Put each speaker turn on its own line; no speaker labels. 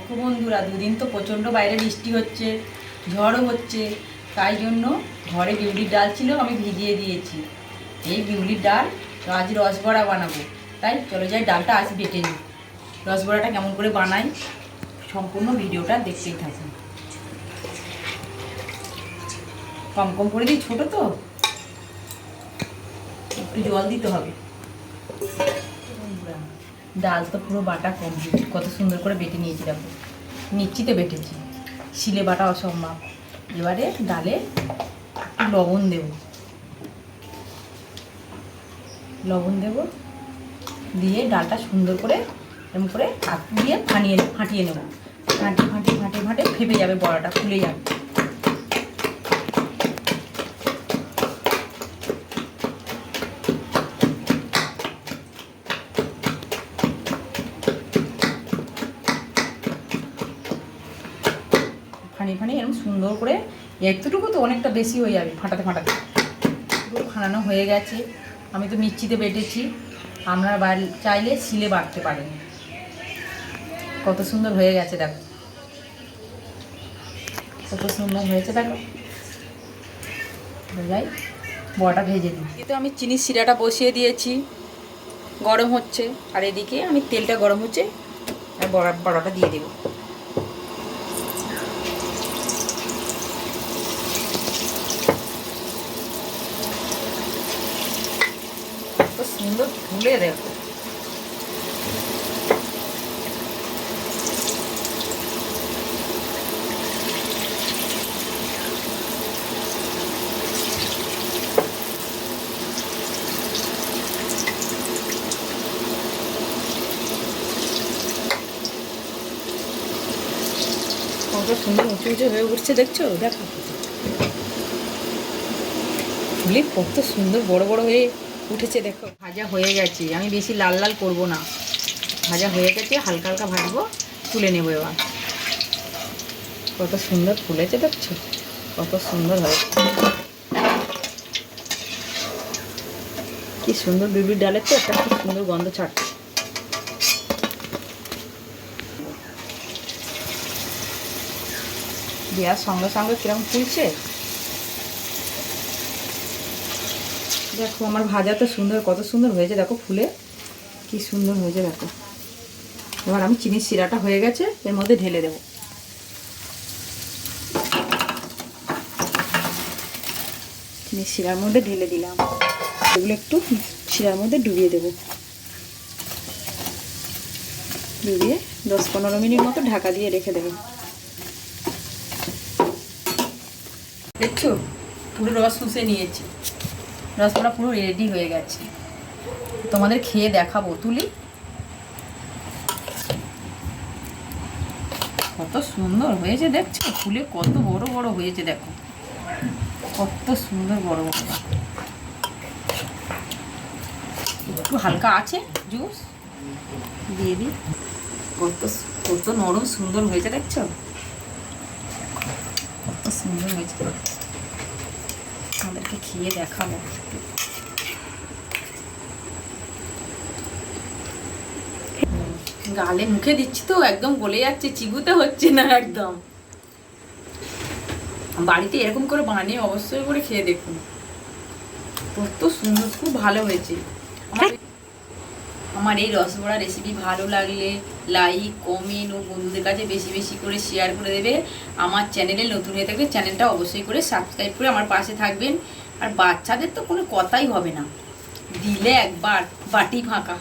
দেখো বন্ধুরা, দুদিন তো প্রচণ্ড বাইরে বৃষ্টি হচ্ছে, ঝড়ও হচ্ছে, তাই জন্য ঘরে বিউলির ডাল ছিল, আমি ভিজিয়ে দিয়েছি। এই বিউলির ডাল আজ রসবড়া বানাবো, তাই চলো যাই ডালটা আজ বেটে নিই। রসবড়াটা কেমন করে বানাই সম্পূর্ণ ভিডিওটা দেখতেই থাকুন। কম কম করে দিই, ছোটো তো একটু জল দিতে হবে। ডাল তো পুরো বাটা কমপ্লিট, কত সুন্দর করে বেটে নিয়েছি। দেখো মিক্সিতে বেটেছি, শিলে বাটা অসম্ভব। এবারে ডালে লবণ দেব, দিয়ে ডালটা সুন্দর করে এরকম করে হাত দিয়ে ফাটিয়ে নেব। ফাটিয়ে ফেপে যাবে, বড়াটা ফুলে যাবে। ফানি এরকম সুন্দর করে, একটুকু তো অনেকটা বেশি হয়ে যাবে ফাটাতে পুরো ফাটানো হয়ে গেছে। আমি তো মিক্সিতে বেটেছি, আপনারা চাইলে শিলে বাটতে পারেন। কত সুন্দর হয়ে গেছে দেখো, কত সুন্দর হয়েছে দেখো। যাই বড়াটা ভেজে দিই। তো আমি চিনির শিরাটা বসিয়ে দিয়েছি, গরম হচ্ছে, আর এদিকে আমি তেলটা গরম হচ্ছে আর বড়াটা দিয়ে দেবো। সুন্দর ফুলে দেখো, কত সুন্দর উঁচু হয়ে উঠছে, দেখছো? দেখো ফুলে কত সুন্দর বড় হয়ে উঠেছে। দেখো ভাজা হয়ে গেছে, আমি বেশি লাল লাল করব না, ভাজা হয়ে গেছে, হালকা হালকা ভাজবো, তুলে নেবো। এবার কত সুন্দর ফুলেছে, দেখছো কত সুন্দর হয়েছে। কি সুন্দর বিউলির ডালের তো একটা খুব সুন্দর গন্ধ ছাড়ছে। দেওয়ার সঙ্গে সঙ্গে কিরকম ফুলছে দেখো। আমার ভাজা তো সুন্দর, কত সুন্দর হয়েছে দেখো, ফুলে কি সুন্দর হয়েছে দেখো। এবার আমি চিনির শিরাটা হয়ে গেছে, এর মধ্যে ঢেলে দেব। চিনির শিরার মধ্যে ঢেলে দিলাম, এগুলো একটু শিরার মধ্যে ডুবিয়ে দেব। ডুবিয়ে 10-15 মিনিট মতো ঢাকা দিয়ে রেখে দেব। দেখছো পুরো রস শুষে নিয়েছি, রসগোল্লা পুরো রেডি হয়ে গেছে। তোমাদের খেয়ে দেখাবো, তুলি। কত সুন্দর হয়েছে দেখছো, ফুলে কত বড় হয়েছে দেখো, কত সুন্দর বড়। একটু হালকা আছে জুস দিয়ে দিই। কত নরম সুন্দর হয়েছে দেখছো, কত সুন্দর হয়েছে। আমাদেরকে খেয়ে দেখাবো। গালে মুখে দিচ্ছি তো একদম গলে যাচ্ছে, চিবুতে হচ্ছে না একদম। বাড়িতে এরকম করে বানিয়ে অবশ্যই করে খেয়ে দেখুন, কত সুন্দর, খুব ভালো হয়েছে। আমার এই রসবড়া রেসিপি ভালো লাগলে লাইক, কমেন্ট ও বন্ধুদের কাছে বেশি করে শেয়ার করে দেবে। আমার চ্যানেলে নতুন হয়ে থাকলে চ্যানেলটা অবশ্যই করে সাবস্ক্রাইব করে আমার পাশে থাকবেন। আর বাচ্চাদের তো কোনো কথাই হবে না, দিলে একবার বাটি ফাঁকা।